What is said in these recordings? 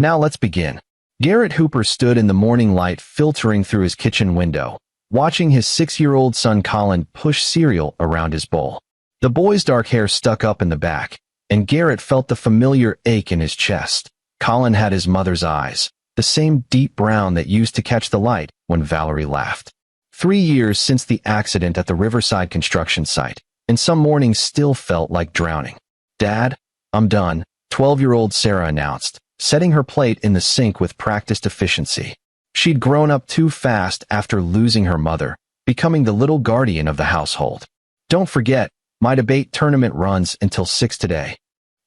Now let's begin. Garrett Hooper stood in the morning light filtering through his kitchen window, watching his 6-year-old son Colin push cereal around his bowl. The boy's dark hair stuck up in the back, and Garrett felt the familiar ache in his chest. Colin had his mother's eyes, the same deep brown that used to catch the light when Valerie laughed. 3 years since the accident at the Riverside construction site, and some mornings still felt like drowning. "Dad, I'm done," 12-year-old Sarah announced, setting her plate in the sink with practiced efficiency. She'd grown up too fast after losing her mother, becoming the little guardian of the household. "Don't forget, my debate tournament runs until 6 today."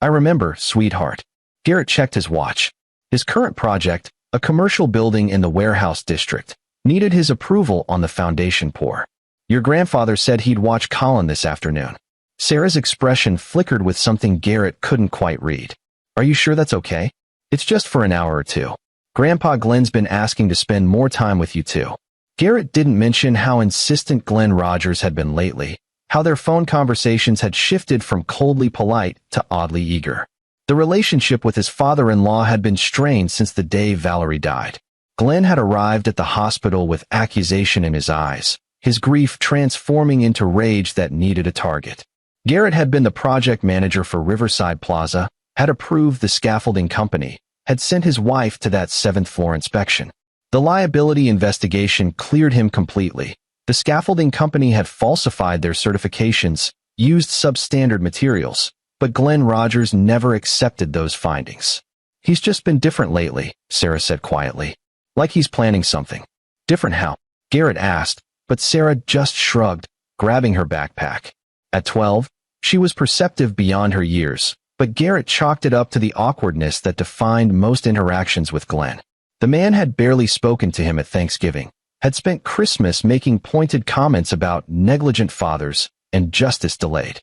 "I remember, sweetheart." Garrett checked his watch. His current project, a commercial building in the warehouse district, needed his approval on the foundation pour. "Your grandfather said he'd watch Colin this afternoon." Sarah's expression flickered with something Garrett couldn't quite read. "Are you sure that's okay? It's just for an hour or two. Grandpa Glenn's been asking to spend more time with you too." Garrett didn't mention how insistent Glenn Rogers had been lately, how their phone conversations had shifted from coldly polite to oddly eager. The relationship with his father-in-law had been strained since the day Valerie died. Glenn had arrived at the hospital with accusation in his eyes, his grief transforming into rage that needed a target. Garrett had been the project manager for Riverside Plaza, had approved the scaffolding company, had sent his wife to that 7th-floor inspection. The liability investigation cleared him completely. The scaffolding company had falsified their certifications, used substandard materials, but Glenn Rogers never accepted those findings. "He's just been different lately," Sarah said quietly. "Like he's planning something." "Different how?" Garrett asked, but Sarah just shrugged, grabbing her backpack. At 12, she was perceptive beyond her years, but Garrett chalked it up to the awkwardness that defined most interactions with Glenn. The man had barely spoken to him at Thanksgiving, had spent Christmas making pointed comments about negligent fathers and justice delayed.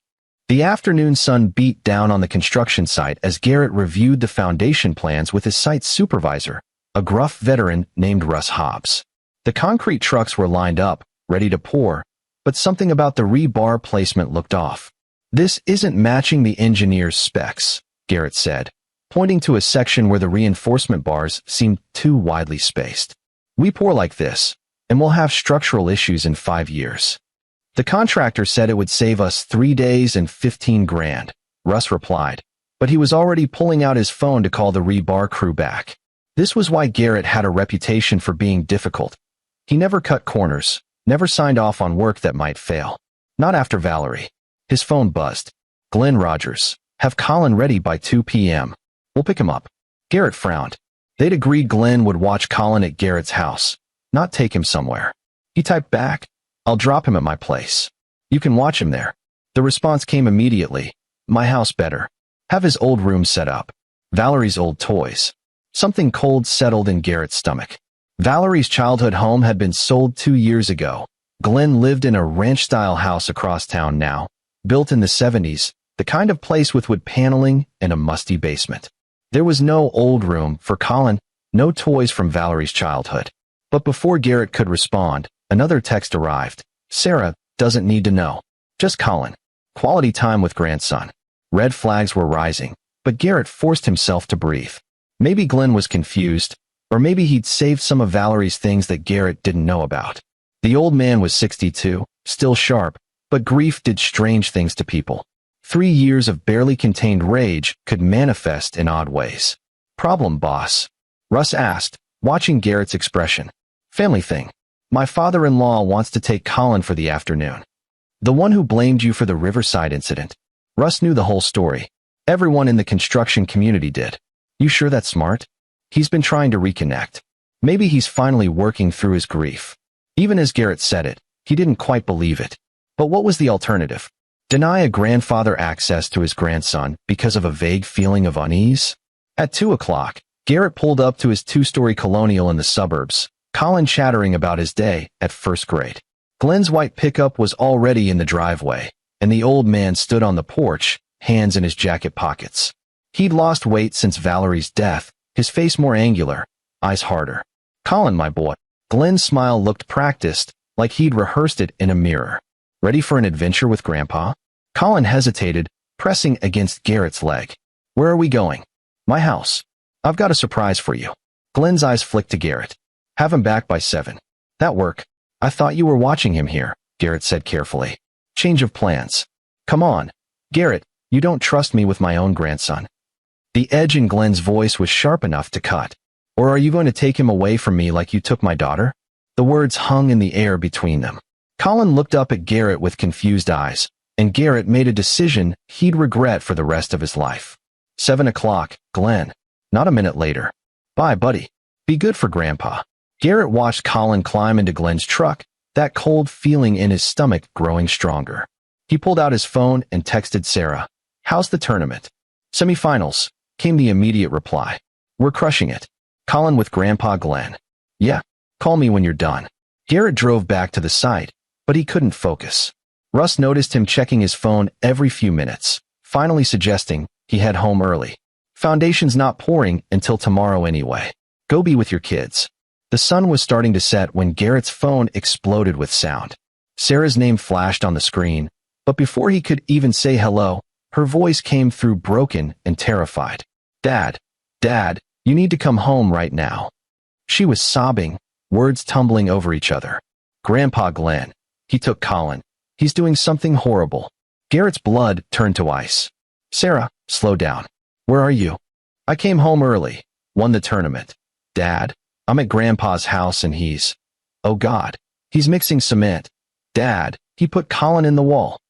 The afternoon sun beat down on the construction site as Garrett reviewed the foundation plans with his site supervisor, a gruff veteran named Russ Hobbs. The concrete trucks were lined up, ready to pour, but something about the rebar placement looked off. "This isn't matching the engineer's specs," Garrett said, pointing to a section where the reinforcement bars seemed too widely spaced. "We pour like this, and we'll have structural issues in 5 years." "The contractor said it would save us 3 days and 15 grand, Russ replied, but he was already pulling out his phone to call the rebar crew back. This was why Garrett had a reputation for being difficult. He never cut corners, never signed off on work that might fail. Not after Valerie. His phone buzzed. "Glenn Rogers. Have Colin ready by 2 p.m. We'll pick him up." Garrett frowned. They'd agreed Glenn would watch Colin at Garrett's house, not take him somewhere. He typed back, "I'll drop him at my place. You can watch him there." The response came immediately. "My house better. Have his old room set up. Valerie's old toys." Something cold settled in Garrett's stomach. Valerie's childhood home had been sold 2 years ago. Glenn lived in a ranch-style house across town now, built in the 70s, the kind of place with wood paneling and a musty basement. There was no old room for Colin, no toys from Valerie's childhood. But before Garrett could respond, another text arrived. "Sarah doesn't need to know. Just Colin. Quality time with grandson." Red flags were rising, but Garrett forced himself to breathe. Maybe Glenn was confused, or maybe he'd saved some of Valerie's things that Garrett didn't know about. The old man was 62, still sharp, but grief did strange things to people. 3 years of barely contained rage could manifest in odd ways. "Problem, boss?" Russ asked, watching Garrett's expression. "Family thing. My father-in-law wants to take Colin for the afternoon." "The one who blamed you for the Riverside incident." Russ knew the whole story. Everyone in the construction community did. "You sure that's smart?" "He's been trying to reconnect. Maybe he's finally working through his grief." Even as Garrett said it, he didn't quite believe it. But what was the alternative? Deny a grandfather access to his grandson because of a vague feeling of unease? At 2 o'clock, Garrett pulled up to his 2-story colonial in the suburbs, Colin chattering about his day at first grade. Glenn's white pickup was already in the driveway, and the old man stood on the porch, hands in his jacket pockets. He'd lost weight since Valerie's death, his face more angular, eyes harder. "Colin, my boy." Glenn's smile looked practiced, like he'd rehearsed it in a mirror. "Ready for an adventure with Grandpa?" Colin hesitated, pressing against Garrett's leg. "Where are we going?" "My house." I've got a surprise for you. Glenn's eyes flicked to Garrett. Have him back by 7. That work? I thought you were watching him here, Garrett said carefully. Change of plans. Come on. Garrett, you don't trust me with my own grandson. The edge in Glenn's voice was sharp enough to cut. Or are you going to take him away from me like you took my daughter? The words hung in the air between them. Colin looked up at Garrett with confused eyes, and Garrett made a decision he'd regret for the rest of his life. 7 o'clock, Glenn. Not a minute later. Bye, buddy. Be good for Grandpa. Garrett watched Colin climb into Glenn's truck, that cold feeling in his stomach growing stronger. He pulled out his phone and texted Sarah. How's the tournament? Semifinals, came the immediate reply. We're crushing it. Colin with Grandpa Glenn. Yeah, call me when you're done. Garrett drove back to the site, but he couldn't focus. Russ noticed him checking his phone every few minutes, finally suggesting he head home early. Foundation's not pouring until tomorrow anyway. Go be with your kids. The sun was starting to set when Garrett's phone exploded with sound. Sarah's name flashed on the screen, but before he could even say hello, her voice came through broken and terrified. Dad, you need to come home right now. She was sobbing, words tumbling over each other. Grandpa Glenn. He took Colin. He's doing something horrible. Garrett's blood turned to ice. Sarah, slow down. Where are you? I came home early. Won the tournament. Dad, I'm at Grandpa's house and he's... Oh God, he's mixing cement. Dad, he put Colin in the wall.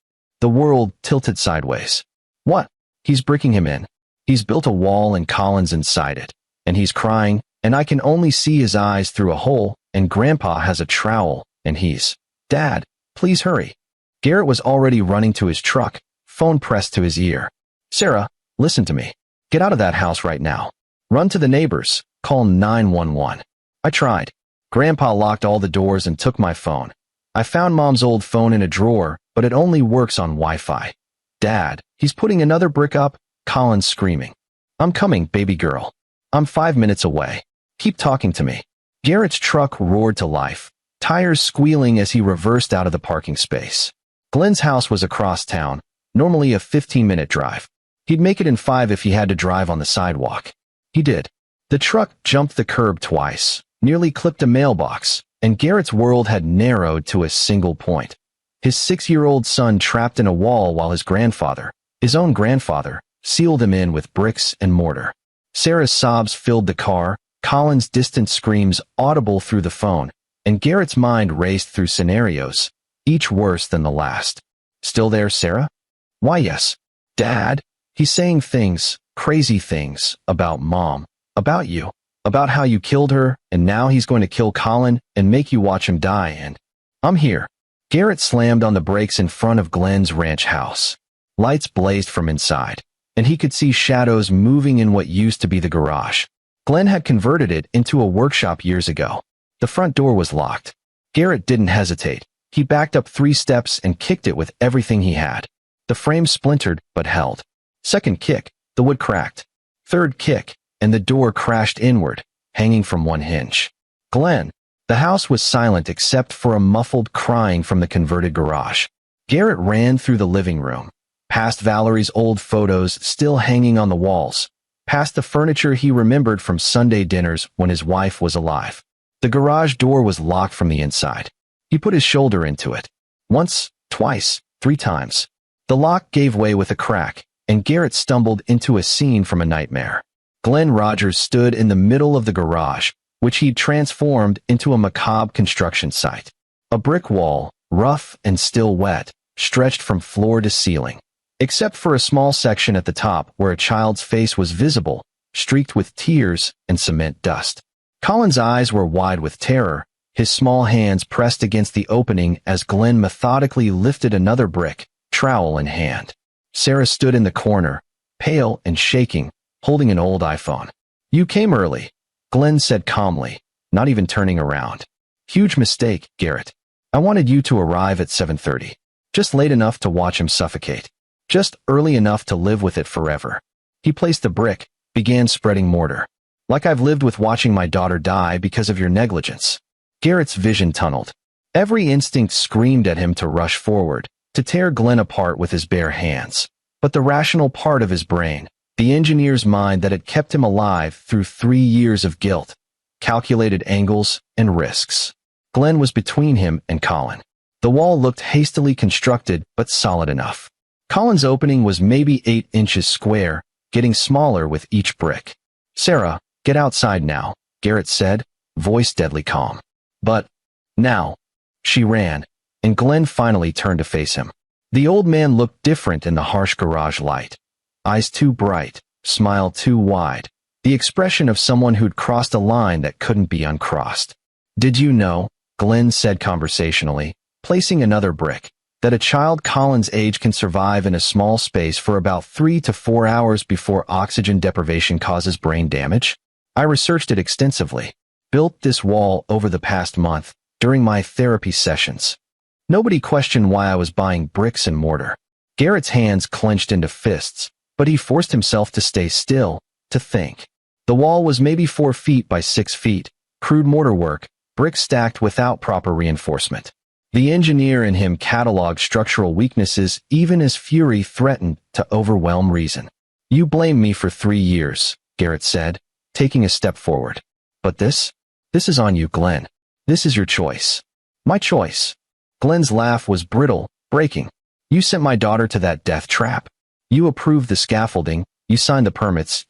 The world tilted sideways. What? He's bricking him in. He's built a wall and Colin's inside it. And he's crying, and I can only see his eyes through a hole, and Grandpa has a trowel, and he's... Dad, please hurry. Garrett was already running to his truck, phone pressed to his ear. Sarah, listen to me. Get out of that house right now. Run to the neighbors. Call 911. I tried. Grandpa locked all the doors and took my phone. I found Mom's old phone in a drawer, but it only works on Wi-Fi. Dad, he's putting another brick up. Colin's screaming. I'm coming, baby girl. I'm 5 minutes away. Keep talking to me. Garrett's truck roared to life, tires squealing as he reversed out of the parking space. Glenn's house was across town, normally a 15-minute drive. He'd make it in 5 if he had to drive on the sidewalk. He did. The truck jumped the curb twice, nearly clipped a mailbox, and Garrett's world had narrowed to a single point. His 6-year-old son trapped in a wall while his grandfather, his own grandfather, sealed him in with bricks and mortar. Sarah's sobs filled the car, Colin's distant screams audible through the phone, and Garrett's mind raced through scenarios, each worse than the last. Still there, Sarah? Why, yes. Dad, he's saying things, crazy things, about Mom, about you, about how you killed her, and now he's going to kill Colin and make you watch him die, and... I'm here. Garrett slammed on the brakes in front of Glenn's ranch house. Lights blazed from inside, and he could see shadows moving in what used to be the garage. Glenn had converted it into a workshop years ago. The front door was locked. Garrett didn't hesitate. He backed up 3 steps and kicked it with everything he had. The frame splintered, but held. Second kick, the wood cracked. Third kick, and the door crashed inward, hanging from one hinge. Glenn. The house was silent except for a muffled crying from the converted garage. Garrett ran through the living room, past Valerie's old photos still hanging on the walls, past the furniture he remembered from Sunday dinners when his wife was alive. The garage door was locked from the inside. He put his shoulder into it. Once, twice, 3 times. The lock gave way with a crack, and Garrett stumbled into a scene from a nightmare. Glenn Rogers stood in the middle of the garage, which he'd transformed into a macabre construction site. A brick wall, rough and still wet, stretched from floor to ceiling, except for a small section at the top where a child's face was visible, streaked with tears and cement dust. Colin's eyes were wide with terror, his small hands pressed against the opening as Glenn methodically lifted another brick, trowel in hand. Sarah stood in the corner, pale and shaking, holding an old iPhone. You came early, Glenn said calmly, not even turning around. Huge mistake, Garrett. I wanted you to arrive at 7:30. Just late enough to watch him suffocate. Just early enough to live with it forever. He placed the brick, began spreading mortar. Like I've lived with watching my daughter die because of your negligence. Garrett's vision tunneled. Every instinct screamed at him to rush forward, to tear Glenn apart with his bare hands. But the rational part of his brain, The engineer's mind that had kept him alive through 3 years of guilt, calculated angles, and risks. Glenn was between him and Colin. The wall looked hastily constructed but solid enough. Colin's opening was maybe 8 inches square, getting smaller with each brick. "Sarah, get outside now," Garrett said, voice deadly calm. "But now." She ran, and Glenn finally turned to face him. The old man looked different in the harsh garage light. Eyes too bright, smile too wide, the expression of someone who'd crossed a line that couldn't be uncrossed. "Did you know," Glenn said conversationally, placing another brick, "that a child Colin's age can survive in a small space for about 3 to 4 hours before oxygen deprivation causes brain damage? I researched it extensively. Built this wall over the past month, during my therapy sessions. Nobody questioned why I was buying bricks and mortar." Garrett's hands clenched into fists, but he forced himself to stay still, to think. The wall was maybe 4 feet by 6 feet, crude mortar work, bricks stacked without proper reinforcement. The engineer in him cataloged structural weaknesses even as fury threatened to overwhelm reason. "You blame me for 3 years, Garrett said, taking a step forward. "But this is on you, Glenn. This is your choice." "My choice?" Glenn's laugh was brittle, breaking. "You sent my daughter to that death trap. You approved the scaffolding, you signed the permits,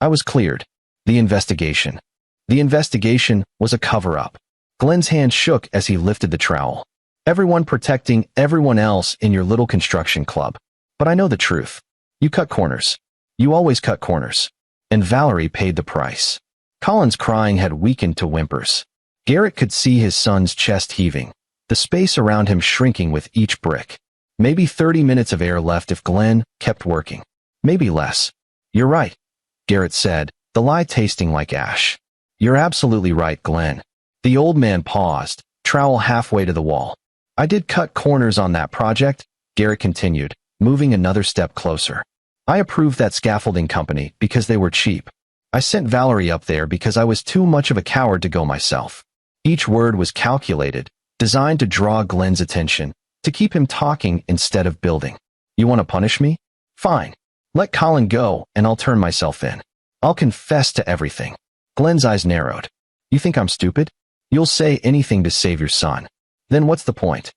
I was cleared. The investigation. The investigation was a cover-up." Glenn's hand shook as he lifted the trowel. "Everyone protecting everyone else in your little construction club. But I know the truth. You cut corners. You always cut corners. And Valerie paid the price." Colin's crying had weakened to whimpers. Garrett could see his son's chest heaving, the space around him shrinking with each brick. Maybe 30 minutes of air left if Glenn kept working. Maybe less. "You're right," Garrett said, the lie tasting like ash. "You're absolutely right, Glenn." The old man paused, trowel halfway to the wall. "I did cut corners on that project," Garrett continued, moving another step closer. "I approved that scaffolding company because they were cheap. I sent Valerie up there because I was too much of a coward to go myself." Each word was calculated, designed to draw Glenn's attention, to keep him talking instead of building. "You want to punish me? Fine. Let Colin go, and I'll turn myself in. I'll confess to everything." Glenn's eyes narrowed. "You think I'm stupid? You'll say anything to save your son. Then what's the point?"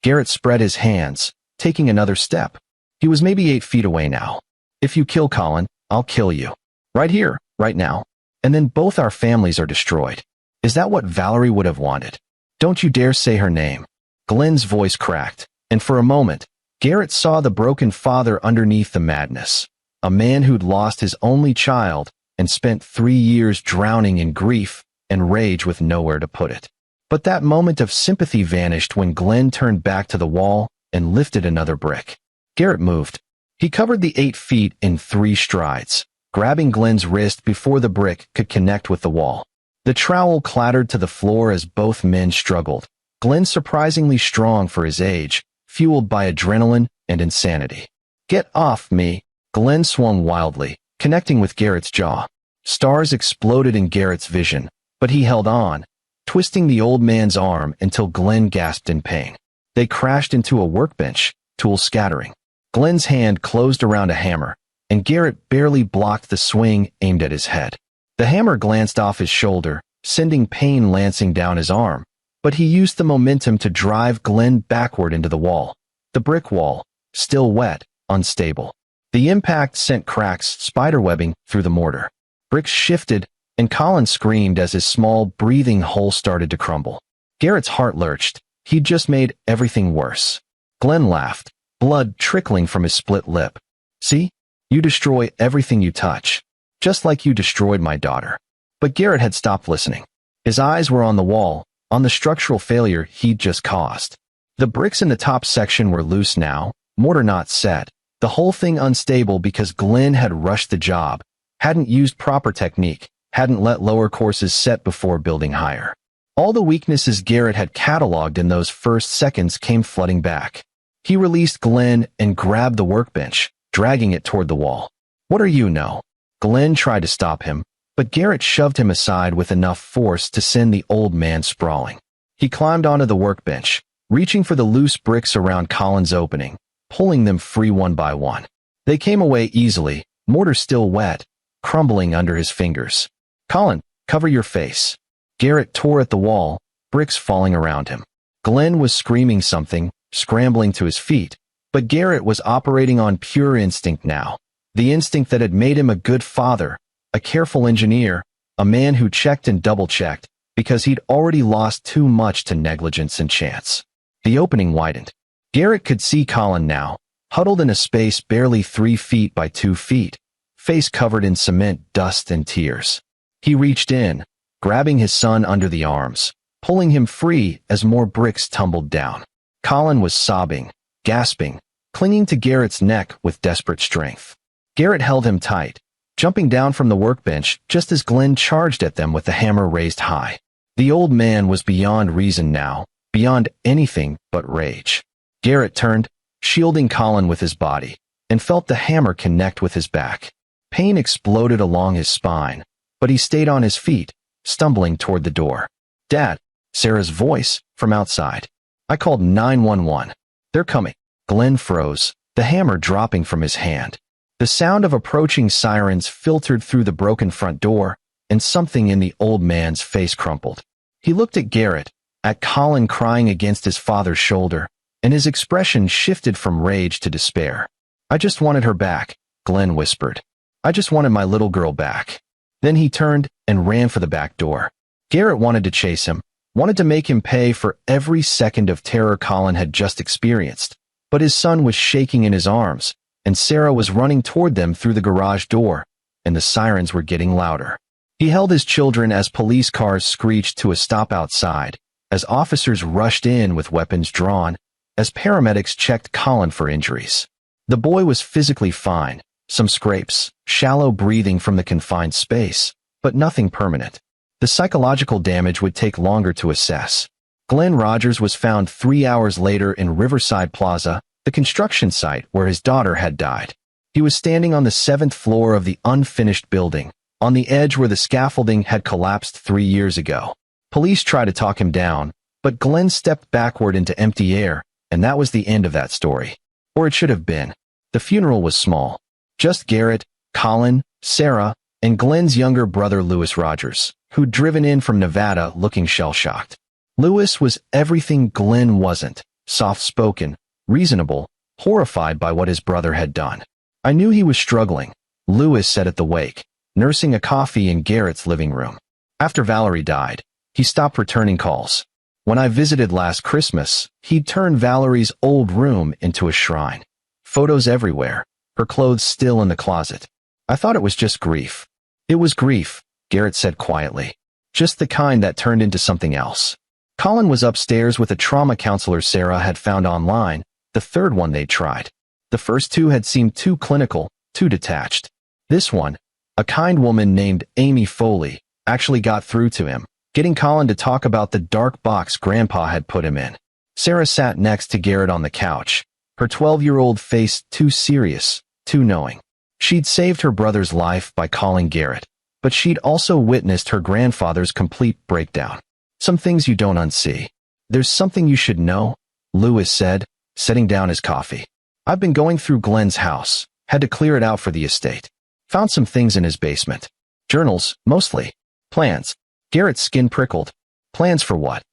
Garrett spread his hands, taking another step. He was maybe 8 feet away now. "If you kill Colin, I'll kill you. Right here, right now. And then both our families are destroyed. Is that what Valerie would have wanted? Don't you dare say her name." Glenn's voice cracked, and for a moment, Garrett saw the broken father underneath the madness. A man who'd lost his only child and spent 3 years drowning in grief and rage with nowhere to put it. But that moment of sympathy vanished when Glenn turned back to the wall and lifted another brick. Garrett moved. He covered the 8 feet in 3 strides, grabbing Glenn's wrist before the brick could connect with the wall. The trowel clattered to the floor as both men struggled. Glenn surprisingly strong for his age, fueled by adrenaline and insanity. "Get off me!" Glenn swung wildly, connecting with Garrett's jaw. Stars exploded in Garrett's vision, but he held on, twisting the old man's arm until Glenn gasped in pain. They crashed into a workbench, tools scattering. Glenn's hand closed around a hammer, and Garrett barely blocked the swing aimed at his head. The hammer glanced off his shoulder, sending pain lancing down his arm, but he used the momentum to drive Glenn backward into the wall. The brick wall, still wet, unstable. The impact sent cracks spiderwebbing through the mortar. Bricks shifted, and Colin screamed as his small breathing hole started to crumble. Garrett's heart lurched. He'd just made everything worse. Glenn laughed, blood trickling from his split lip. "See? You destroy everything you touch. Just like you destroyed my daughter." But Garrett had stopped listening. His eyes were on the wall, on the structural failure he'd just caused. The bricks in the top section were loose now, mortar not set, the whole thing unstable because Glenn had rushed the job, hadn't used proper technique, hadn't let lower courses set before building higher. All the weaknesses Garrett had cataloged in those first seconds came flooding back. He released Glenn and grabbed the workbench, dragging it toward the wall. "What are you, no?" Glenn tried to stop him, but Garrett shoved him aside with enough force to send the old man sprawling. He climbed onto the workbench, reaching for the loose bricks around Colin's opening, pulling them free one by one. They came away easily, mortar still wet, crumbling under his fingers. "Colin, cover your face." Garrett tore at the wall, bricks falling around him. Glenn was screaming something, scrambling to his feet, but Garrett was operating on pure instinct now. The instinct that had made him a good father, a careful engineer, a man who checked and double-checked, because he'd already lost too much to negligence and chance. The opening widened. Garrett could see Colin now, huddled in a space barely 3 feet by 2 feet, face covered in cement, dust, and tears. He reached in, grabbing his son under the arms, pulling him free as more bricks tumbled down. Colin was sobbing, gasping, clinging to Garrett's neck with desperate strength. Garrett held him tight, jumping down from the workbench just as Glenn charged at them with the hammer raised high. The old man was beyond reason now, beyond anything but rage. Garrett turned, shielding Colin with his body, and felt the hammer connect with his back. Pain exploded along his spine, but he stayed on his feet, stumbling toward the door. "Dad," Sarah's voice from outside. "I called 911. They're coming." Glenn froze, the hammer dropping from his hand. The sound of approaching sirens filtered through the broken front door, and something in the old man's face crumpled. He looked at Garrett, at Colin crying against his father's shoulder, and his expression shifted from rage to despair. "I just wanted her back," Glenn whispered. "I just wanted my little girl back." Then he turned and ran for the back door. Garrett wanted to chase him, wanted to make him pay for every second of terror Colin had just experienced, but his son was shaking in his arms, and Sarah was running toward them through the garage door, and the sirens were getting louder. He held his children as police cars screeched to a stop outside, as officers rushed in with weapons drawn, as paramedics checked Colin for injuries. The boy was physically fine, some scrapes, shallow breathing from the confined space, but nothing permanent. The psychological damage would take longer to assess. Glenn Rogers was found 3 hours later in Riverside Plaza, the construction site where his daughter had died. He was standing on the 7th floor of the unfinished building, on the edge where the scaffolding had collapsed 3 years ago. Police tried to talk him down, but Glenn stepped backward into empty air, and that was the end of that story. Or it should have been. The funeral was small. Just Garrett, Colin, Sarah, and Glenn's younger brother Louis Rogers, who'd driven in from Nevada looking shell-shocked. Louis was everything Glenn wasn't, soft-spoken, reasonable, horrified by what his brother had done. "I knew he was struggling," Louis said at the wake, nursing a coffee in Garrett's living room. "After Valerie died, he stopped returning calls. When I visited last Christmas, he'd turned Valerie's old room into a shrine. Photos everywhere, her clothes still in the closet. I thought it was just grief." "It was grief," Garrett said quietly. "Just the kind that turned into something else." Colin was upstairs with a trauma counselor Sarah had found online, the third one they'd tried. The first 2 had seemed too clinical, too detached. This one, a kind woman named Amy Foley, actually got through to him, getting Colin to talk about the dark box Grandpa had put him in. Sarah sat next to Garrett on the couch, her 12-year-old face too serious, too knowing. She'd saved her brother's life by calling Garrett, but she'd also witnessed her grandfather's complete breakdown. "Some things you don't unsee. There's something you should know," Louis said, setting down his coffee. "I've been going through Glenn's house, had to clear it out for the estate. Found some things in his basement. Journals, mostly. Plans." Garrett's skin prickled. "Plans for what?"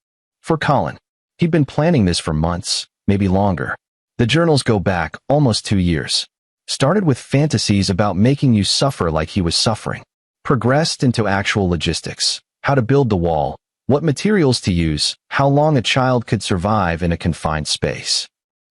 "For Colin. He'd been planning this for months, maybe longer. The journals go back almost 2 years. Started with fantasies about making you suffer like he was suffering. Progressed into actual logistics, how to build the wall, what materials to use, how long a child could survive in a confined space."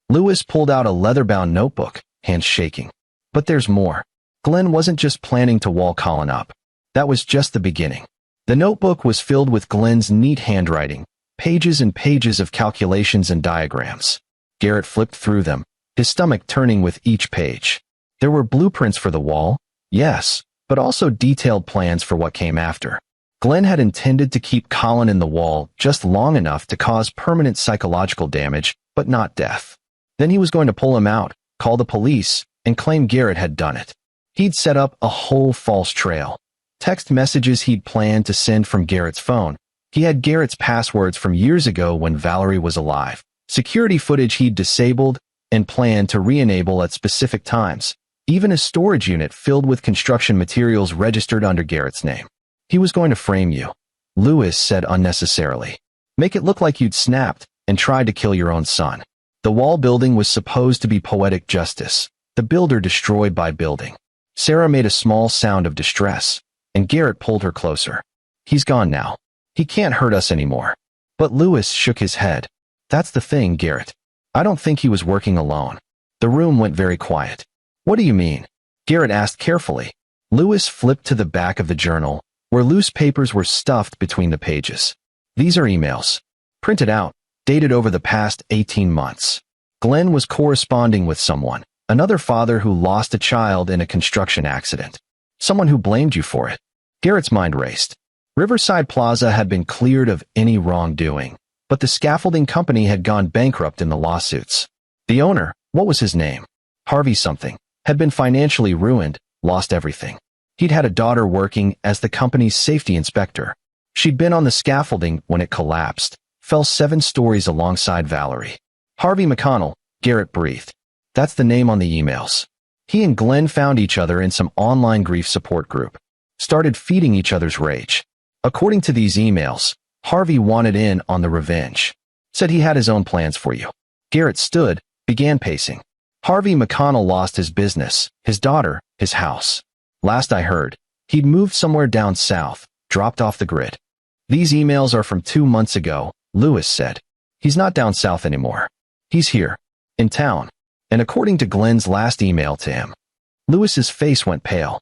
Louis pulled out a leather-bound notebook, hands shaking. "But there's more. Glenn wasn't just planning to wall Colin up. That was just the beginning." The notebook was filled with Glenn's neat handwriting, pages and pages of calculations and diagrams. Garrett flipped through them, his stomach turning with each page. There were blueprints for the wall, yes, but also detailed plans for what came after. Glenn had intended to keep Colin in the wall just long enough to cause permanent psychological damage, but not death. Then he was going to pull him out, call the police, and claim Garrett had done it. He'd set up a whole false trail. Text messages he'd planned to send from Garrett's phone. He had Garrett's passwords from years ago when Valerie was alive. Security footage he'd disabled and planned to re-enable at specific times, Even a storage unit filled with construction materials registered under Garrett's name. He was going to frame you, Lewis said unnecessarily. Make it look like you'd snapped and tried to kill your own son. The wall building was supposed to be poetic justice, the builder destroyed by building. Sarah made a small sound of distress, and Garrett pulled her closer. He's gone now. He can't hurt us anymore. But Lewis shook his head. That's the thing, Garrett. I don't think he was working alone. The room went very quiet. What do you mean? Garrett asked carefully. Lewis flipped to the back of the journal, where loose papers were stuffed between the pages. These are emails. Printed out, dated over the past 18 months. Glenn was corresponding with someone, another father who lost a child in a construction accident. Someone who blamed you for it. Garrett's mind raced. Riverside Plaza had been cleared of any wrongdoing, but the scaffolding company had gone bankrupt in the lawsuits. The owner, what was his name? Harvey something, had been financially ruined, lost everything. He'd had a daughter working as the company's safety inspector. She'd been on the scaffolding when it collapsed, fell 7 stories alongside Valerie. Harvey McConnell, Garrett breathed. That's the name on the emails. He and Glenn found each other in some online grief support group. Started feeding each other's rage. According to these emails, Harvey wanted in on the revenge. Said he had his own plans for you. Garrett stood, began pacing. Harvey McConnell lost his business, his daughter, his house. Last I heard, he'd moved somewhere down south, dropped off the grid. These emails are from 2 months ago, Lewis said. He's not down south anymore. He's here, in town. And according to Glenn's last email to him, Lewis's face went pale.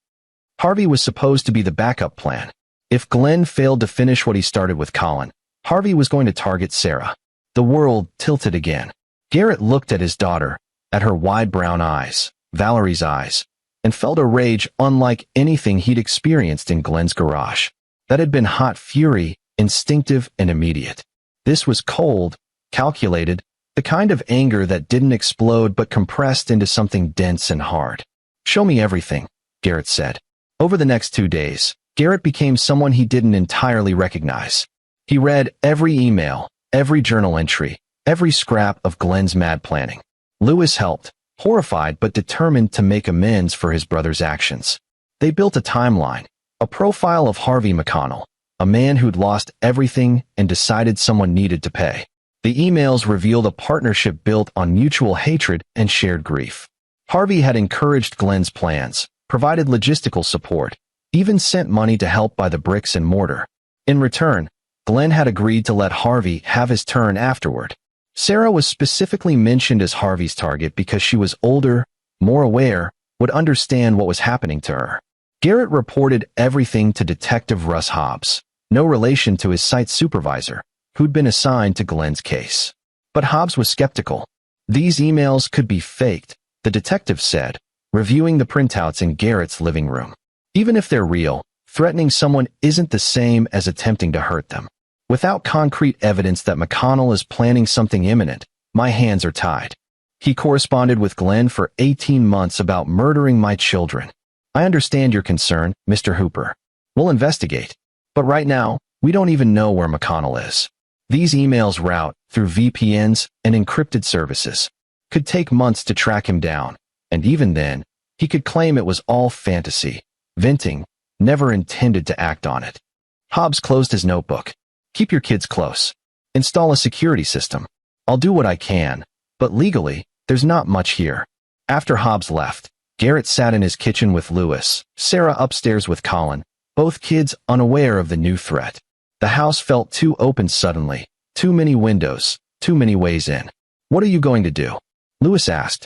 Harvey was supposed to be the backup plan. If Glenn failed to finish what he started with Colin, Harvey was going to target Sarah. The world tilted again. Garrett looked at his daughter, at her wide brown eyes, Valerie's eyes, and felt a rage unlike anything he'd experienced in Glenn's garage. That had been hot fury, instinctive and immediate. This was cold, calculated, the kind of anger that didn't explode but compressed into something dense and hard. Show me everything, Garrett said. Over the next 2 days, Garrett became someone he didn't entirely recognize. He read every email, every journal entry, every scrap of Glenn's mad planning. Lewis helped, horrified but determined to make amends for his brother's actions. They built a timeline, a profile of Harvey McConnell, a man who'd lost everything and decided someone needed to pay. The emails revealed a partnership built on mutual hatred and shared grief. Harvey had encouraged Glenn's plans, provided logistical support, even sent money to help buy the bricks and mortar. In return, Glenn had agreed to let Harvey have his turn afterward. Sarah was specifically mentioned as Harvey's target because she was older, more aware, would understand what was happening to her. Garrett reported everything to Detective Russ Hobbs, no relation to his site supervisor, who'd been assigned to Glenn's case. But Hobbs was skeptical. These emails could be faked, the detective said, reviewing the printouts in Garrett's living room. Even if they're real, threatening someone isn't the same as attempting to hurt them. Without concrete evidence that McConnell is planning something imminent, my hands are tied. He corresponded with Glenn for 18 months about murdering my children. I understand your concern, Mr. Hooper. We'll investigate. But right now, we don't even know where McConnell is. These emails route through VPNs and encrypted services. Could take months to track him down, and even then, he could claim it was all fantasy. Venting, never intended to act on it. Hobbs closed his notebook. Keep your kids close. Install a security system. I'll do what I can, but legally, there's not much here. After Hobbs left, Garrett sat in his kitchen with Lewis, Sarah upstairs with Colin, both kids unaware of the new threat. The house felt too open suddenly, too many windows, too many ways in. What are you going to do? Lewis asked.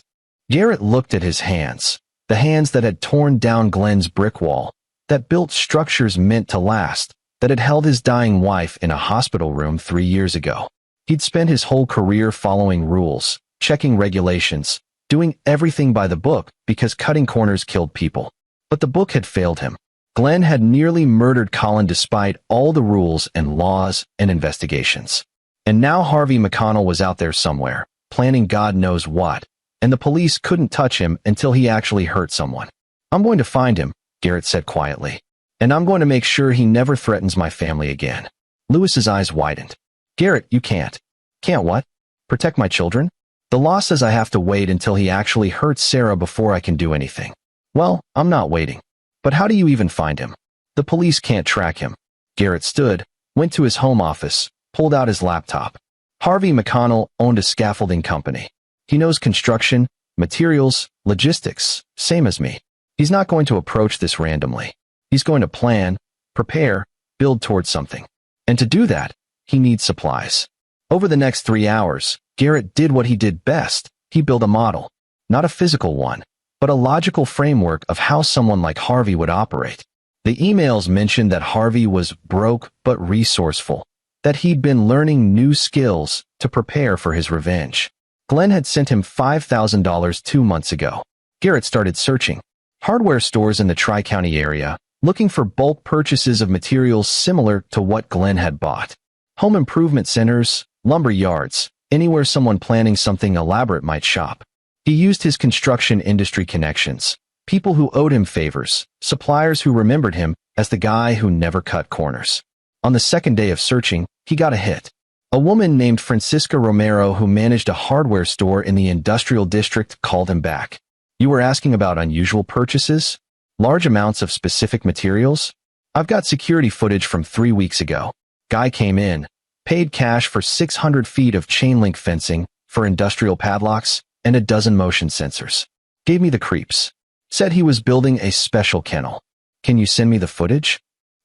Garrett looked at his hands, the hands that had torn down Glenn's brick wall, that built structures meant to last, that had held his dying wife in a hospital room 3 years ago. He'd spent his whole career following rules, checking regulations, doing everything by the book because cutting corners killed people. But the book had failed him. Glenn had nearly murdered Colin despite all the rules and laws and investigations. And now Harvey McConnell was out there somewhere, planning God knows what, and the police couldn't touch him until he actually hurt someone. I'm going to find him, Garrett said quietly. And I'm going to make sure he never threatens my family again. Lewis's eyes widened. Garrett, you can't. Can't what? Protect my children? The law says I have to wait until he actually hurts Sarah before I can do anything. Well, I'm not waiting. But how do you even find him? The police can't track him. Garrett stood, went to his home office, pulled out his laptop. Harvey McConnell owned a scaffolding company. He knows construction, materials, logistics, same as me. He's not going to approach this randomly. He's going to plan, prepare, build towards something. And to do that, he needs supplies. Over the next 3 hours, Garrett did what he did best. He built a model. Not a physical one, but a logical framework of how someone like Harvey would operate. The emails mentioned that Harvey was broke but resourceful, that he'd been learning new skills to prepare for his revenge. Glenn had sent him $5,000 2 months ago. Garrett started searching hardware stores in the Tri-County area, looking for bulk purchases of materials similar to what Glenn had bought. Home improvement centers, lumber yards, anywhere someone planning something elaborate might shop. He used his construction industry connections, people who owed him favors, suppliers who remembered him as the guy who never cut corners. On the second day of searching, he got a hit. A woman named Francisca Romero who managed a hardware store in the industrial district called him back. You were asking about unusual purchases? Large amounts of specific materials? I've got security footage from 3 weeks ago. Guy came in, paid cash for 600 feet of chain link fencing, for industrial padlocks, and a dozen motion sensors. Gave me the creeps. Said he was building a special kennel. Can you send me the footage?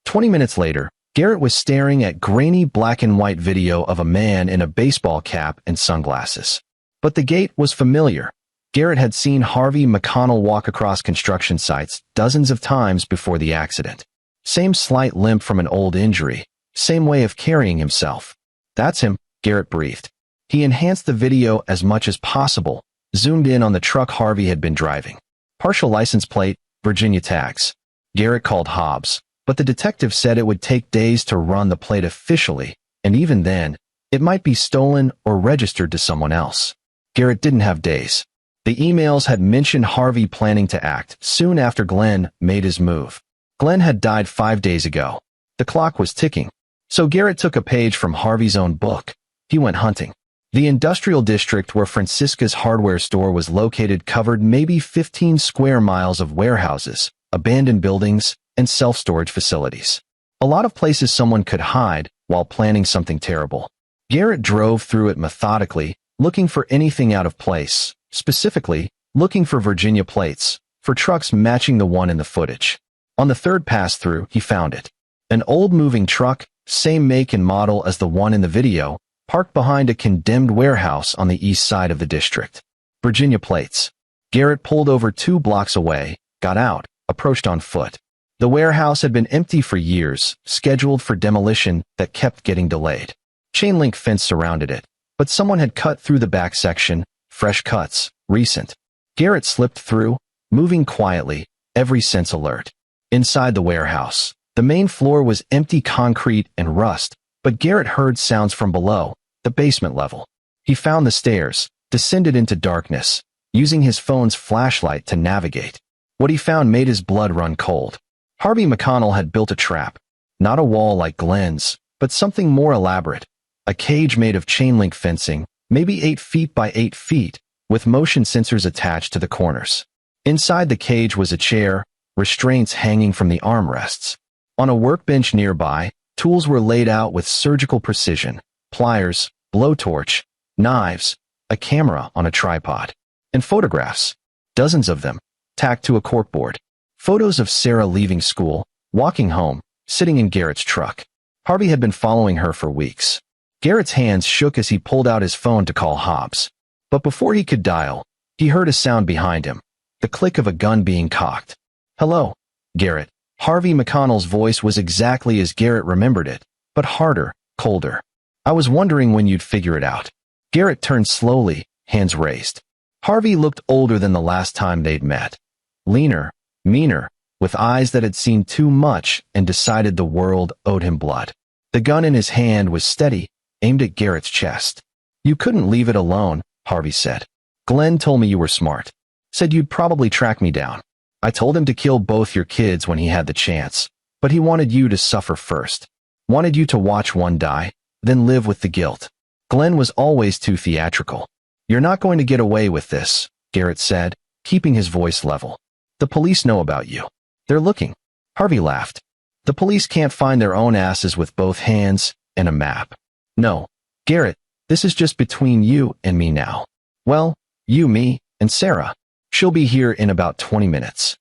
20 minutes later, Garrett was staring at grainy black and white video of a man in a baseball cap and sunglasses. But the gait was familiar. Garrett had seen Harvey McConnell walk across construction sites dozens of times before the accident. Same slight limp from an old injury, same way of carrying himself. That's him, Garrett breathed. He enhanced the video as much as possible, zoomed in on the truck Harvey had been driving. Partial license plate, Virginia tags. Garrett called Hobbs, but the detective said it would take days to run the plate officially, and even then, it might be stolen or registered to someone else. Garrett didn't have days. The emails had mentioned Harvey planning to act soon after Glenn made his move. Glenn had died 5 days ago. The clock was ticking. So Garrett took a page from Harvey's own book. He went hunting. The industrial district where Francisca's hardware store was located covered maybe 15 square miles of warehouses, abandoned buildings, and self-storage facilities. A lot of places someone could hide while planning something terrible. Garrett drove through it methodically, looking for anything out of place, specifically, looking for Virginia plates, for trucks matching the one in the footage. On the third pass-through, he found it. An old moving truck, same make and model as the one in the video, parked behind a condemned warehouse on the east side of the district. Virginia plates. Garrett pulled over 2 blocks away, got out, approached on foot. The warehouse had been empty for years, scheduled for demolition that kept getting delayed. Chain link fence surrounded it, but someone had cut through the back section, fresh cuts, recent. Garrett slipped through, moving quietly, every sense alert. Inside the warehouse, the main floor was empty concrete and rust, but Garrett heard sounds from below, the basement level. He found the stairs, descended into darkness, using his phone's flashlight to navigate. What he found made his blood run cold. Harvey McConnell had built a trap. Not a wall like Glenn's, but something more elaborate. A cage made of chain link fencing, maybe 8 feet by 8 feet, with motion sensors attached to the corners. Inside the cage was a chair, restraints hanging from the armrests. On a workbench nearby, tools were laid out with surgical precision, pliers, blowtorch, knives, a camera on a tripod, and photographs, dozens of them, tacked to a corkboard. Photos of Sarah leaving school, walking home, sitting in Garrett's truck. Harvey had been following her for weeks. Garrett's hands shook as he pulled out his phone to call Hobbs. But before he could dial, he heard a sound behind him, the click of a gun being cocked. Hello, Garrett. Harvey McConnell's voice was exactly as Garrett remembered it, but harder, colder. I was wondering when you'd figure it out. Garrett turned slowly, hands raised. Harvey looked older than the last time they'd met. Leaner, meaner, with eyes that had seen too much and decided the world owed him blood. The gun in his hand was steady, aimed at Garrett's chest. You couldn't leave it alone, Harvey said. Glenn told me you were smart. Said you'd probably track me down. I told him to kill both your kids when he had the chance, but he wanted you to suffer first. Wanted you to watch one die, then live with the guilt. Glenn was always too theatrical. You're not going to get away with this, Garrett said, keeping his voice level. The police know about you. They're looking. Harvey laughed. The police can't find their own asses with both hands and a map. No, Garrett, this is just between you and me now. Well, you, me, and Sarah. She'll be here in about 20 minutes.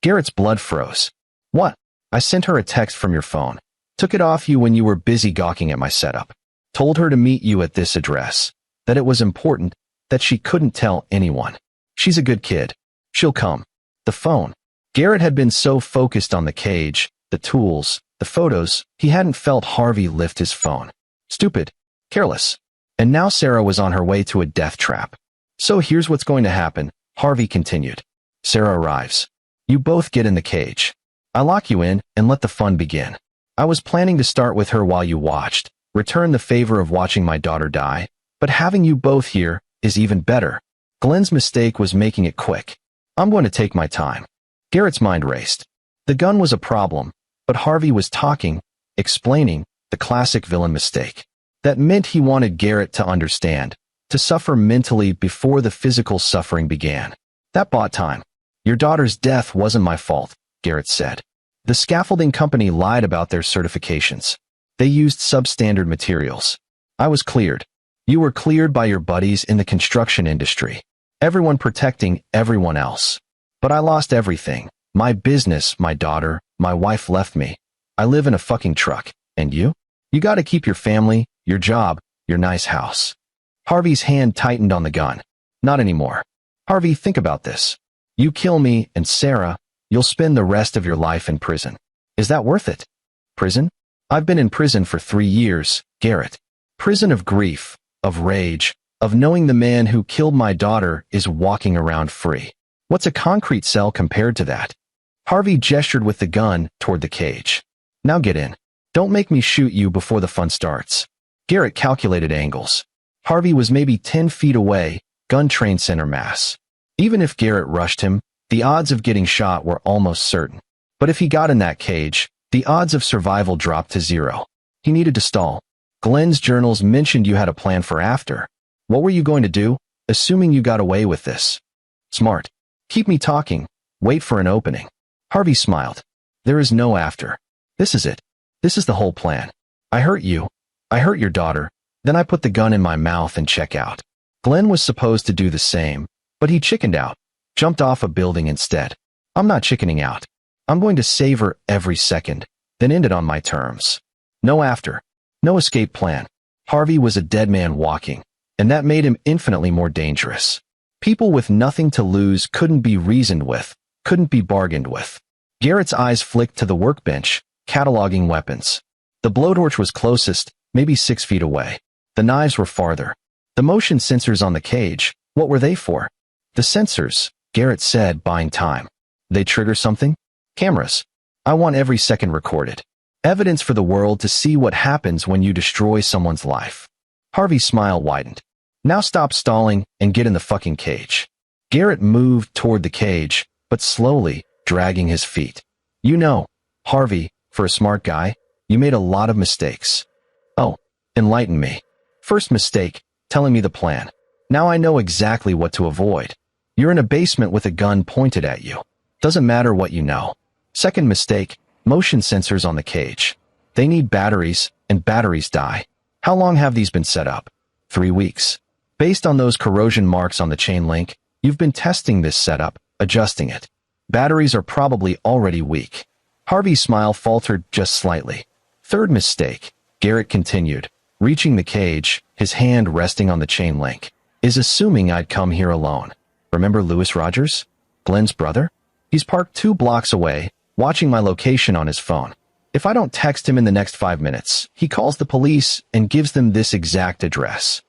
Garrett's blood froze. What? I sent her a text from your phone. Took it off you when you were busy gawking at my setup. Told her to meet you at this address. That it was important, that she couldn't tell anyone. She's a good kid. She'll come. The phone. Garrett had been so focused on the cage, the tools, the photos, he hadn't felt Harvey lift his phone. Stupid. Careless. And now Sarah was on her way to a death trap. So here's what's going to happen, Harvey continued. Sarah arrives. You both get in the cage. I lock you in and let the fun begin. I was planning to start with her while you watched, return the favor of watching my daughter die, but having you both here is even better. Glenn's mistake was making it quick. I'm going to take my time. Garrett's mind raced. The gun was a problem, but Harvey was talking, explaining, the classic villain mistake. That meant he wanted Garrett to understand, to suffer mentally before the physical suffering began. That bought time. Your daughter's death wasn't my fault, Garrett said. The scaffolding company lied about their certifications. They used substandard materials. I was cleared. You were cleared by your buddies in the construction industry. Everyone protecting everyone else. But I lost everything. My business, my daughter, my wife left me. I live in a fucking truck. And you? You gotta keep your family, your job, your nice house. Harvey's hand tightened on the gun. Not anymore. Harvey, think about this. You kill me and Sarah, you'll spend the rest of your life in prison. Is that worth it? Prison? I've been in prison for 3 years, Garrett. Prison of grief, of rage, of knowing the man who killed my daughter is walking around free. What's a concrete cell compared to that? Harvey gestured with the gun toward the cage. Now get in. Don't make me shoot you before the fun starts. Garrett calculated angles. Harvey was maybe 10 feet away, gun trained center mass. Even if Garrett rushed him, the odds of getting shot were almost certain. But if he got in that cage, the odds of survival dropped to 0. He needed to stall. Glenn's journals mentioned you had a plan for after. What were you going to do, assuming you got away with this? Smart. Keep me talking. Wait for an opening. Harvey smiled. There is no after. This is it. This is the whole plan. I hurt you. I hurt your daughter. Then I put the gun in my mouth and check out. Glenn was supposed to do the same, but he chickened out. Jumped off a building instead. I'm not chickening out. I'm going to savor every second, then end it on my terms. No after. No escape plan. Harvey was a dead man walking, and that made him infinitely more dangerous. People with nothing to lose couldn't be reasoned with, couldn't be bargained with. Garrett's eyes flicked to the workbench, cataloging weapons. The blowtorch was closest, maybe 6 feet away. The knives were farther. The motion sensors on the cage, what were they for? The sensors, Garrett said, buying time. They trigger something? Cameras. I want every second recorded. Evidence for the world to see what happens when you destroy someone's life. Harvey's smile widened. Now stop stalling and get in the fucking cage. Garrett moved toward the cage, but slowly, dragging his feet. You know, Harvey, for a smart guy, you made a lot of mistakes. Oh, enlighten me. First mistake, telling me the plan. Now I know exactly what to avoid. You're in a basement with a gun pointed at you. Doesn't matter what you know. Second mistake, motion sensors on the cage. They need batteries, and batteries die. How long have these been set up? 3 weeks. Based on those corrosion marks on the chain link, you've been testing this setup, adjusting it. Batteries are probably already weak. Harvey's smile faltered just slightly. Third mistake, Garrett continued, reaching the cage, his hand resting on the chain link, is assuming I'd come here alone. Remember Louis Rogers? Glenn's brother? He's parked 2 blocks away, watching my location on his phone. If I don't text him in the next 5 minutes, he calls the police and gives them this exact address.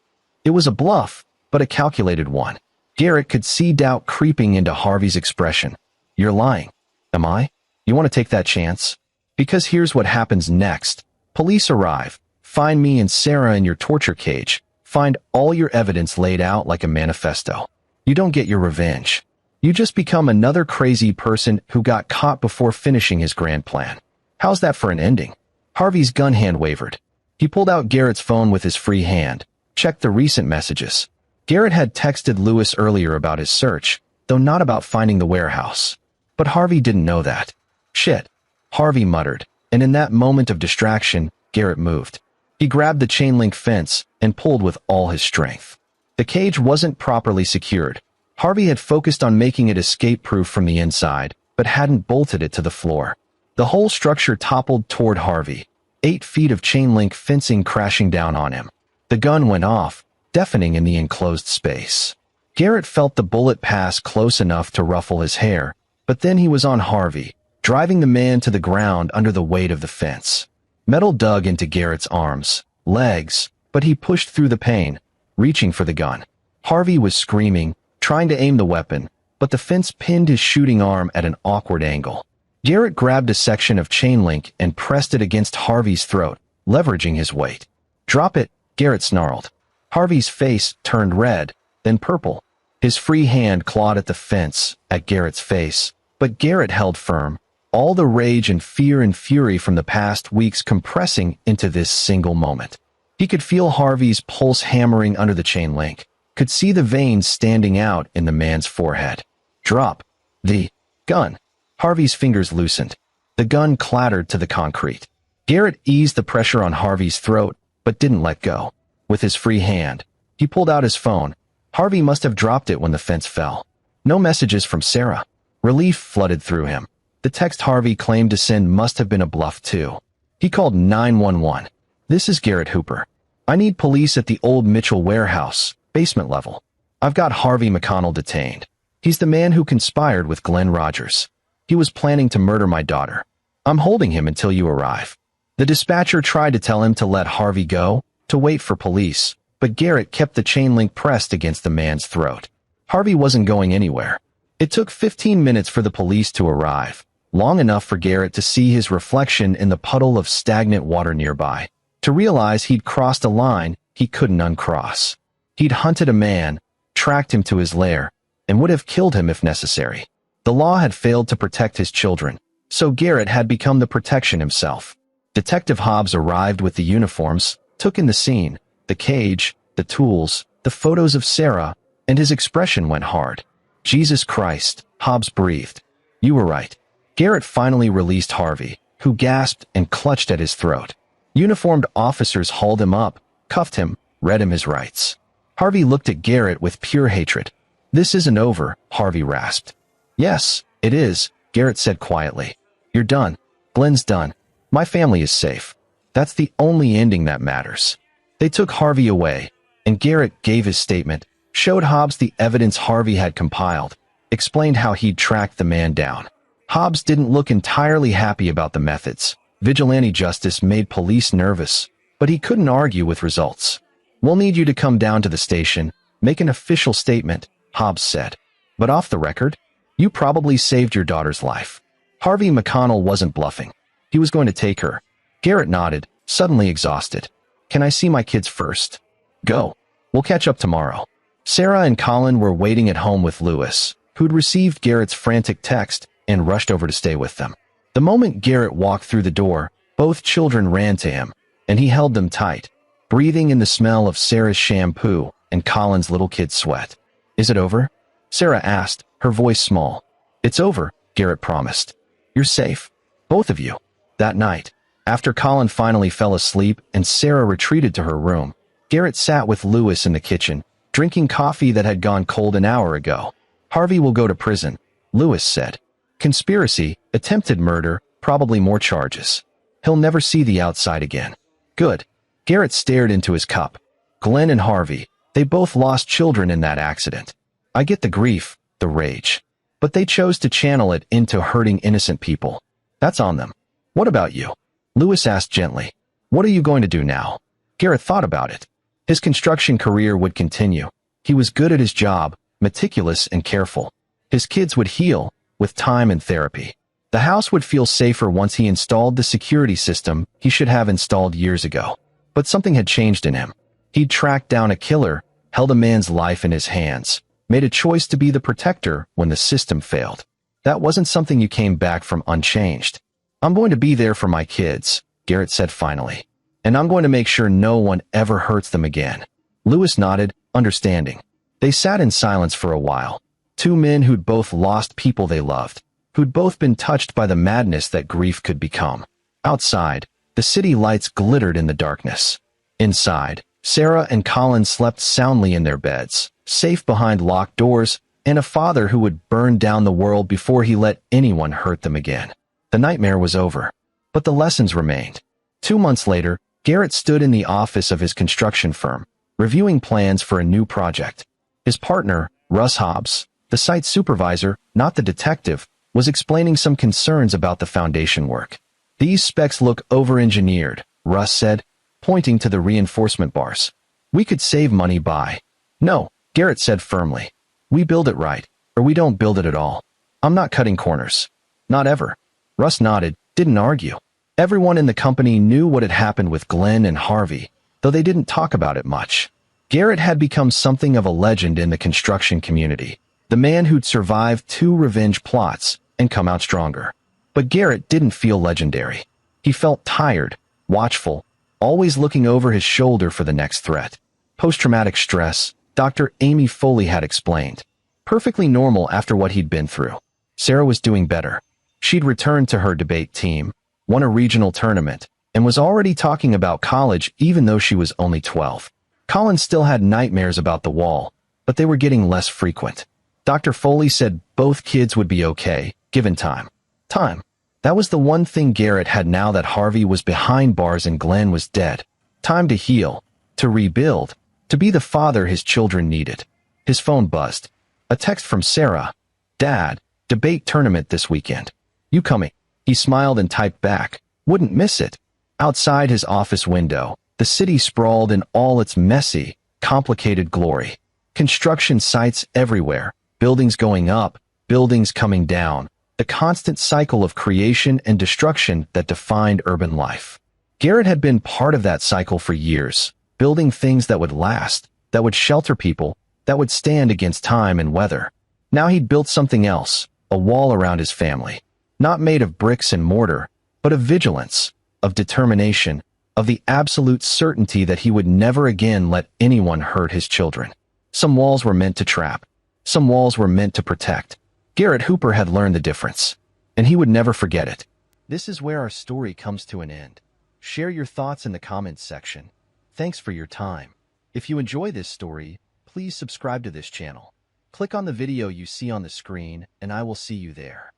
It was a bluff, but a calculated one. Garrett could see doubt creeping into Harvey's expression. You're lying. Am I? You want to take that chance? Because here's what happens next. Police arrive, find me and Sarah in your torture cage, find all your evidence laid out like a manifesto. You don't get your revenge. You just become another crazy person who got caught before finishing his grand plan. How's that for an ending? Harvey's gun hand wavered. He pulled out Garrett's phone with his free hand, checked the recent messages. Garrett had texted Louis earlier about his search, though not about finding the warehouse. But Harvey didn't know that. Shit, Harvey muttered, and in that moment of distraction, Garrett moved. He grabbed the chain link fence and pulled with all his strength. The cage wasn't properly secured. Harvey had focused on making it escape-proof from the inside, but hadn't bolted it to the floor. The whole structure toppled toward Harvey, 8 feet of chain link fencing crashing down on him. The gun went off, deafening in the enclosed space. Garrett felt the bullet pass close enough to ruffle his hair, but then he was on Harvey, driving the man to the ground under the weight of the fence. Metal dug into Garrett's arms, legs, but he pushed through the pain, reaching for the gun. Harvey was screaming, trying to aim the weapon, but the fence pinned his shooting arm at an awkward angle. Garrett grabbed a section of chain link and pressed it against Harvey's throat, leveraging his weight. "Drop it," Garrett snarled. Harvey's face turned red, then purple. His free hand clawed at the fence, at Garrett's face, but Garrett held firm, all the rage and fear and fury from the past weeks compressing into this single moment. He could feel Harvey's pulse hammering under the chain link, could see the veins standing out in the man's forehead. "Drop the gun." Harvey's fingers loosened. The gun clattered to the concrete. Garrett eased the pressure on Harvey's throat, but didn't let go. With his free hand, he pulled out his phone. Harvey must have dropped it when the fence fell. No messages from Sarah. Relief flooded through him. The text Harvey claimed to send must have been a bluff too. He called 911. "This is Garrett Hooper. I need police at the old Mitchell warehouse, basement level. I've got Harvey McConnell detained. He's the man who conspired with Glenn Rogers. He was planning to murder my daughter. I'm holding him until you arrive." The dispatcher tried to tell him to let Harvey go, to wait for police, but Garrett kept the chain link pressed against the man's throat. Harvey wasn't going anywhere. It took 15 minutes for the police to arrive, long enough for Garrett to see his reflection in the puddle of stagnant water nearby, to realize he'd crossed a line he couldn't uncross. He'd hunted a man, tracked him to his lair, and would have killed him if necessary. The law had failed to protect his children, so Garrett had become the protection himself. Detective Hobbs arrived with the uniforms, took in the scene, the cage, the tools, the photos of Sarah, and his expression went hard. "Jesus Christ," Hobbs breathed. "You were right." Garrett finally released Harvey, who gasped and clutched at his throat. Uniformed officers hauled him up, cuffed him, read him his rights. Harvey looked at Garrett with pure hatred. "This isn't over," Harvey rasped. "Yes, it is," Garrett said quietly. "You're done. Glenn's done. My family is safe. That's the only ending that matters." They took Harvey away, and Garrett gave his statement, showed Hobbs the evidence Harvey had compiled, explained how he'd tracked the man down. Hobbs didn't look entirely happy about the methods. Vigilante justice made police nervous, but he couldn't argue with results. "We'll need you to come down to the station, make an official statement," Hobbs said. "But off the record, you probably saved your daughter's life." Harvey McConnell wasn't bluffing. He was going to take her. Garrett nodded, suddenly exhausted. "Can I see my kids first?" "Go. We'll catch up tomorrow." Sarah and Colin were waiting at home with Lewis, who'd received Garrett's frantic text and rushed over to stay with them. The moment Garrett walked through the door, both children ran to him, and he held them tight, breathing in the smell of Sarah's shampoo and Colin's little kid's sweat. "Is it over?" Sarah asked, her voice small. "It's over," Garrett promised. "You're safe. Both of you." That night, after Colin finally fell asleep and Sarah retreated to her room, Garrett sat with Lewis in the kitchen, drinking coffee that had gone cold an hour ago. "Harvey will go to prison," Lewis said. "Conspiracy, attempted murder, probably more charges. He'll never see the outside again." "Good." Garrett stared into his cup. "Glenn and Harvey, they both lost children in that accident. I get the grief, the rage. But they chose to channel it into hurting innocent people. That's on them. What about you?" Lewis asked gently. "What are you going to do now?" Garrett thought about it. His construction career would continue. He was good at his job, meticulous and careful. His kids would heal, with time and therapy. The house would feel safer once he installed the security system he should have installed years ago. But something had changed in him. He'd tracked down a killer, held a man's life in his hands, made a choice to be the protector when the system failed. That wasn't something you came back from unchanged. "I'm going to be there for my kids," Garrett said finally. "And I'm going to make sure no one ever hurts them again." Lewis nodded, understanding. They sat in silence for a while. Two men who'd both lost people they loved. who'd both been touched by the madness that grief could become. Outside, the city lights glittered in the darkness. Inside, Sarah and Colin slept soundly in their beds, safe behind locked doors, and a father who would burn down the world before he let anyone hurt them again. The nightmare was over, but the lessons remained. 2 months later, Garrett stood in the office of his construction firm, reviewing plans for a new project. His partner, Russ Hobbs, the site supervisor, not the detective, was explaining some concerns about the foundation work. "These specs look over-engineered," Russ said, pointing to the reinforcement bars. "We could save money by—" "No," Garrett said firmly. "We build it right, or we don't build it at all. I'm not cutting corners. Not ever." Russ nodded, didn't argue. Everyone in the company knew what had happened with Glenn and Harvey, though they didn't talk about it much. Garrett had become something of a legend in the construction community, the man who'd survived 2 revenge plots and come out stronger. But Garrett didn't feel legendary. He felt tired, watchful, always looking over his shoulder for the next threat. Post-traumatic stress, Dr. Amy Foley had explained. Perfectly normal after what he'd been through. Sarah was doing better. She'd returned to her debate team, won a regional tournament, and was already talking about college even though she was only 12. Colin still had nightmares about the wall, but they were getting less frequent. Dr. Foley said both kids would be okay, given time. Time. That was the one thing Garrett had now that Harvey was behind bars and Glenn was dead. Time to heal, to rebuild, to be the father his children needed. His phone buzzed. A text from Sarah. "Dad, debate tournament this weekend. You coming?" He smiled and typed back. Wouldn't miss it. Outside his office window, the city sprawled in all its messy, complicated glory. Construction sites everywhere, buildings going up, buildings coming down, the constant cycle of creation and destruction that defined urban life. Garrett had been part of that cycle for years, building things that would last, that would shelter people, that would stand against time and weather. Now he'd built something else, a wall around his family. Not made of bricks and mortar, but of vigilance, of determination, of the absolute certainty that he would never again let anyone hurt his children. Some walls were meant to trap. Some walls were meant to protect. Garrett Hooper had learned the difference, and he would never forget it. This is where our story comes to an end. Share your thoughts in the comments section. Thanks for your time. If you enjoy this story, please subscribe to this channel. Click on the video you see on the screen, and I will see you there.